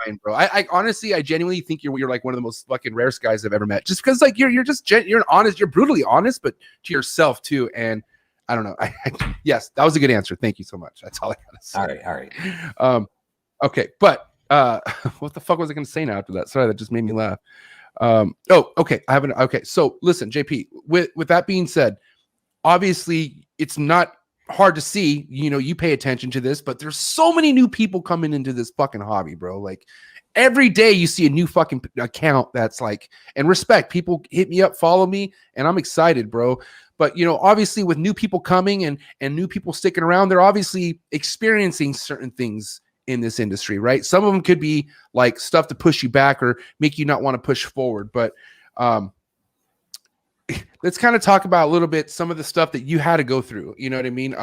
kind, bro. I honestly, I genuinely think you're like one of the most fucking rarest guys I've ever met. Just because like you're honest, you're brutally honest, but to yourself too. And I don't know. Yes, that was a good answer. Thank you so much. That's all I gotta say. All right. Okay, but what the fuck was I gonna say now after that? Sorry, that just made me laugh. Okay. Okay. So listen, JP, with that being said, obviously it's not hard to see, you pay attention to this, but there's so many new people coming into this fucking hobby, bro. Like every day you see a new fucking account that's like, and respect, people hit me up, follow me, and I'm excited, bro. But obviously with new people coming and new people sticking around, they're obviously experiencing certain things in this industry, right? Some of them could be like stuff to push you back or make you not want to push forward. But let's kind of talk about a little bit some of the stuff that you had to go through, you know what I mean?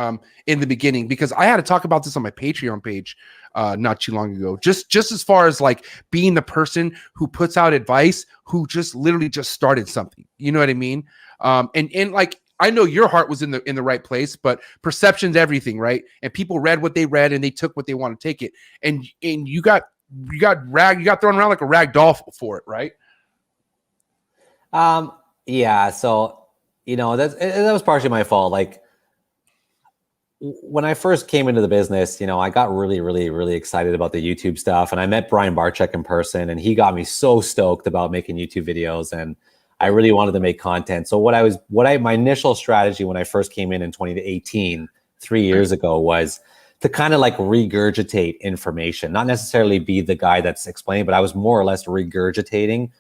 In the beginning, because I had to talk about this on my Patreon page not too long ago, just as far as like being the person who puts out advice, who just literally just started something, you know what I mean? And like, I know your heart was in the right place, but perception's everything, right? And people read what they read and they took what they want to take it. And you got thrown around like a rag doll for it, right? Yeah. So, that was partially my fault. Like when I first came into the business, I got really, really, really excited about the YouTube stuff. And I met Brian Barczyk in person and he got me so stoked about making YouTube videos. And I really wanted to make content. So my initial strategy when I first came in 2018, 3 years ago, was to kind of like regurgitate information, not necessarily be the guy that's explaining, but I was more or less regurgitating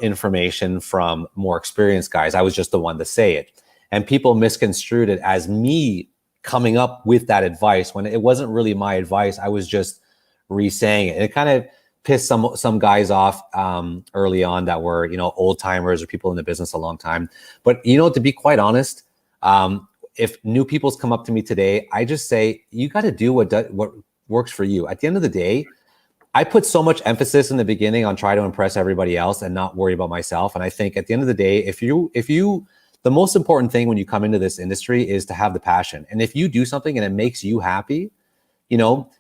information from more experienced guys. I was just the one to say it. And people misconstrued it as me coming up with that advice when it wasn't really my advice. I was just re-saying it. And it kind of pissed some guys off early on that were, old timers or people in the business a long time. But, to be quite honest, if new people's come up to me today, I just say, you got to do what works for you. At the end of the day, I put so much emphasis in the beginning on trying to impress everybody else and not worry about myself. And I think at the end of the day, the most important thing when you come into this industry is to have the passion. And if you do something and it makes you happy,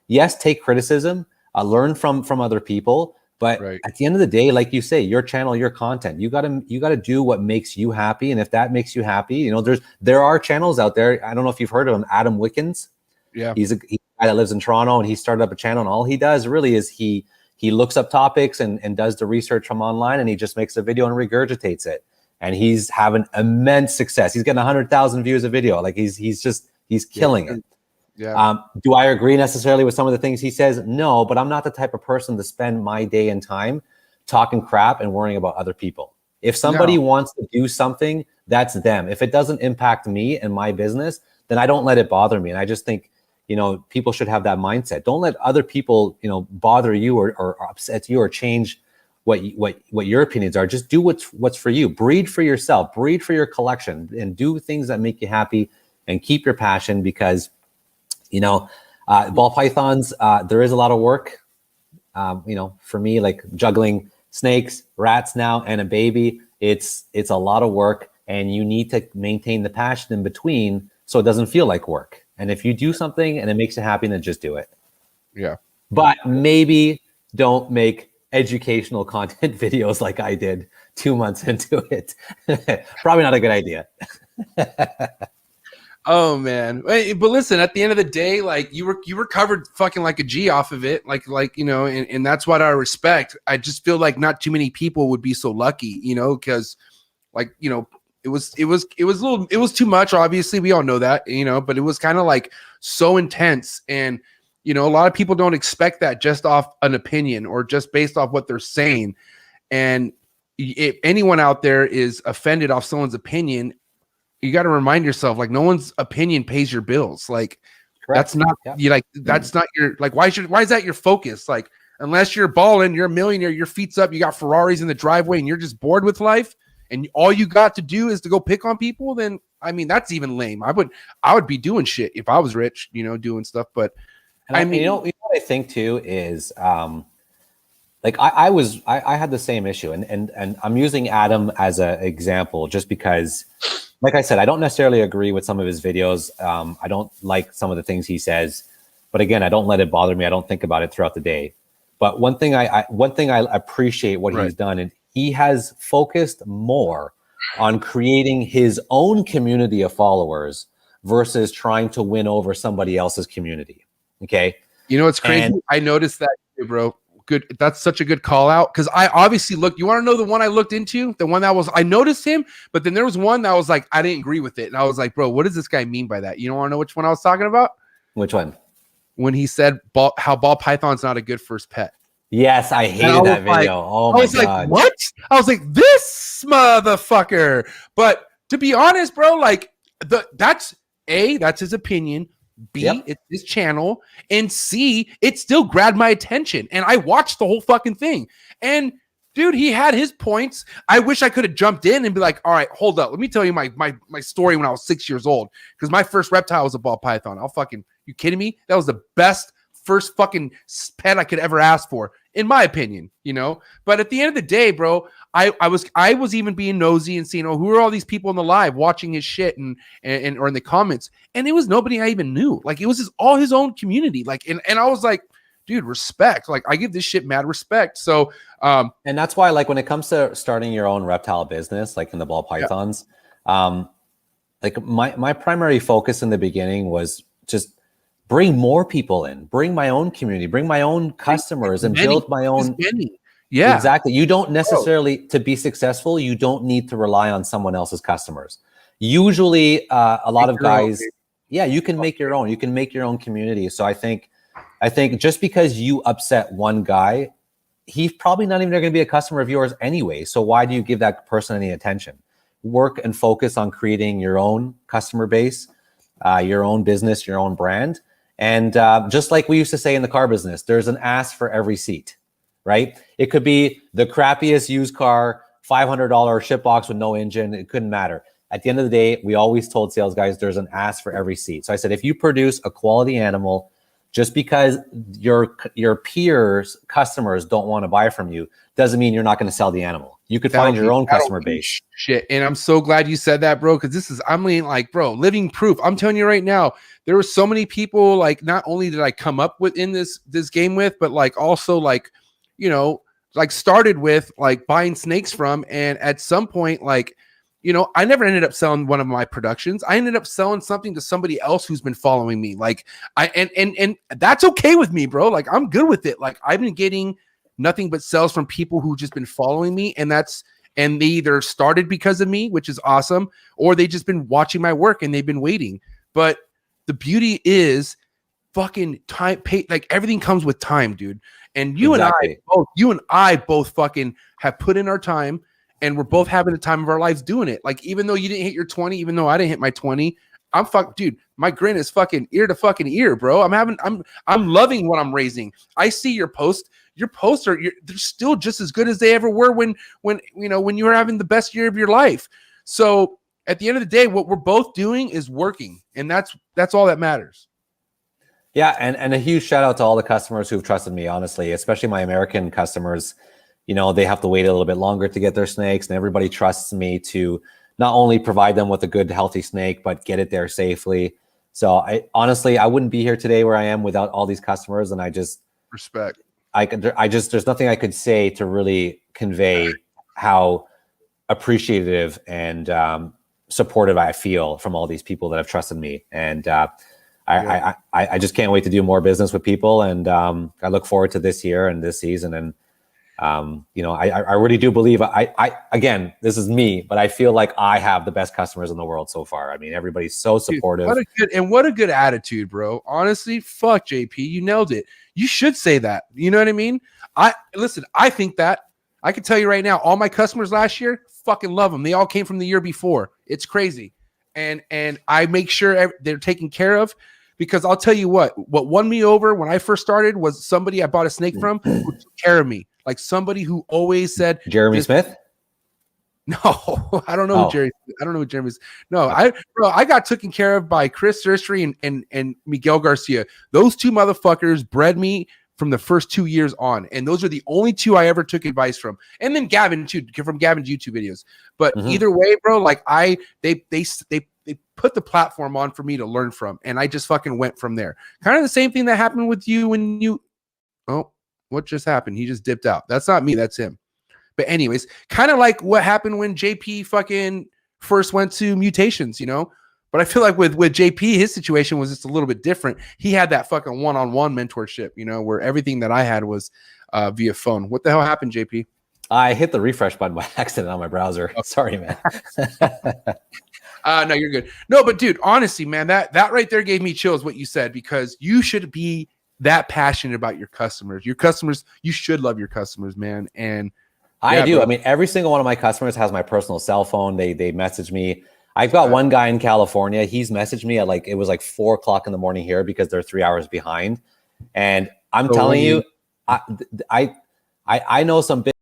yes, take criticism, learn from other people. But right. At the end of the day, like you say, your channel, your content, you gotta do what makes you happy. And if that makes you happy, there are channels out there. I don't know if you've heard of him, Adam Wickens. Yeah. He's a guy that lives in Toronto and he started up a channel and all he does really is he looks up topics and does the research from online and he just makes a video and regurgitates it. And he's having immense success. He's getting 100,000 views a video. Like he's killing it. Yeah. Do I agree necessarily with some of the things he says? No, but I'm not the type of person to spend my day and time talking crap and worrying about other people. If somebody wants to do something, that's them. If it doesn't impact me and my business, then I don't let it bother me. And I just think, people should have that mindset. Don't let other people, bother you or upset you or change what your opinions are. Just do what's for you. Breed for yourself, breed for your collection, and do things that make you happy and keep your passion because ball pythons, there is a lot of work. For me, like juggling snakes, rats now, and a baby, it's a lot of work and you need to maintain the passion in between so it doesn't feel like work. And if you do something and it makes you happy, then just do it. Yeah. But maybe don't make educational content videos like I did 2 months into it. Probably not a good idea. Oh man. But listen, at the end of the day, like you recovered fucking like a G off of it. And that's what I respect. I just feel like not too many people would be so lucky, because it was too much. Obviously we all know that, but it was kind of like so intense. And, a lot of people don't expect that just off an opinion or just based off what they're saying. And if anyone out there is offended off someone's opinion, you got to remind yourself, like, no one's opinion pays your bills. Like, correct. That's not that's not your, like, why is that your focus? Like, unless you're balling, you're a millionaire, your feet's up, you got Ferraris in the driveway and you're just bored with life and all you got to do is to go pick on people, then I mean, that's even lame. I would be doing shit if I was rich, doing stuff. But I mean, what I think too is, like I had the same issue, and I'm using Adam as an example just because, like I said, I don't necessarily agree with some of his videos. I don't like some of the things he says, but again, I don't let it bother me. I don't think about it throughout the day. But one thing I appreciate what Right. he's done, and he has focused more on creating his own community of followers versus trying to win over somebody else's community. Okay. You know what's crazy? And I noticed that too, bro. Good. That's such a good call out, because I obviously looked. You want to know the one I looked into? The one that was, I noticed him, but then there was one that was like, I didn't agree with it. And I was like, bro, what does this guy mean by that? You don't want to know which one I was talking about? which one? When he said how ball python's not a good first pet. Yes, I hated that video. Like, oh I my was God. like, what? I was like, this motherfucker. But to be honest, bro, like that's his opinion. B, Yep. it's his channel. And C, it still grabbed my attention. And I watched the whole fucking thing. And dude, he had his points. I wish I could have jumped in and be like, all right, hold up. Let me tell you my story when I was 6 years old. Because my first reptile was a ball python. You kidding me? That was the best first fucking pet I could ever ask for, in my opinion, you know. But at the end of the day, bro, I was even being nosy and seeing, who are all these people in the live watching his shit and or in the comments, and it was nobody I even knew. Like, it was all his own community. Like, and I was like, dude, respect. Like, I give this shit mad respect. So and that's why, like, when it comes to starting your own reptile business, like in the ball pythons, like my primary focus in the beginning was just bring more people in, bring my own community, bring my own customers, and build my own. Yeah, exactly. You don't necessarily, to be successful, you don't need to rely on someone else's customers. Usually, a lot of guys, you can make your own. You can make your own community. So I think just because you upset one guy, he's probably not even going to be a customer of yours anyway. So why do you give that person any attention? Work and focus on creating your own customer base, your own business, your own brand. And just like we used to say in the car business, there's an ass for every seat, right? It could be the crappiest used car, $500 ship box with no engine. It couldn't matter. At the end of the day, we always told sales guys there's an ass for every seat. So I said, if you produce a quality animal, just because your peers, customers don't want to buy from you, doesn't mean you're not going to sell the animal. You could find your own customer base. Shit. And I'm so glad you said that, bro, because I'm like, bro, living proof. I'm telling you right now, there were so many people, like, not only did I come up with in this game with, but like also like, you know, like started with like buying snakes from. And at some point, like, you know, I never ended up selling one of my productions. I ended up selling something to somebody else who's been following me. Like, and that's okay with me, bro. Like, I'm good with it. Like, I've been getting nothing but sales from people who've just been following me, and they either started because of me, which is awesome, or they just been watching my work and they've been waiting. But the beauty is fucking time, like everything comes with time, dude. And you and I both fucking have put in our time, and we're both having the time of our lives doing it. Like, even though you didn't hit your 20, even though I didn't hit my 20, dude, my grin is fucking ear to fucking ear, bro. I'm loving what I'm raising. I see your posts are, they're still just as good as they ever were when you were having the best year of your life. So at the end of the day, what we're both doing is working, and that's all that matters. Yeah, and a huge shout out to all the customers who've trusted me, honestly, especially my American customers. You know, they have to wait a little bit longer to get their snakes, and everybody trusts me to not only provide them with a good, healthy snake, but get it there safely. So I wouldn't be here today where I am without all these customers, and I just respect. There's nothing I could say to really convey how appreciative and supportive I feel from all these people that have trusted me. And I just can't wait to do more business with people. And I look forward to this year and this season. And I really do believe again, this is me, but I feel like I have the best customers in the world so far. I mean, everybody's so supportive. Dude, what a good attitude, bro. Honestly, fuck JP, you nailed it. You should say that. You know what I mean? I think that I can tell you right now, all my customers last year, fucking love them. They all came from the year before. It's crazy. And I make sure they're taken care of, because I'll tell you what won me over when I first started was somebody I bought a snake from who took care of me. Like somebody who always said, Jeremy Smith? No, I don't know who Jeremy is. No, I got taken care of by Chris Surstry and Miguel Garcia. Those two motherfuckers bred me from the first 2 years on, and those are the only two I ever took advice from. And then Gavin too, from Gavin's YouTube videos. But either way, bro, like they put the platform on for me to learn from, and I just fucking went from there. Kind of the same thing that happened with you when you. Oh, what just happened? He just dipped out. That's not me. That's him. But anyways, kind of like what happened when JP fucking first went to Mutations, you know? But I feel like with JP, his situation was just a little bit different. He had that fucking one-on-one mentorship, you know, where everything that I had was via phone. What the hell happened, JP? I hit the refresh button by accident on my browser. Oh. Sorry, man. No, you're good. No, but dude, honestly, man, that right there gave me chills what you said, because you should be that passionate about your customers. Your customers, you should love your customers, man. And I do. Bro. I mean, every single one of my customers has my personal cell phone. They message me. I've got one guy in California. He's messaged me at it was like 4 o'clock in the morning here because they're 3 hours behind. And I'm telling you, I know some big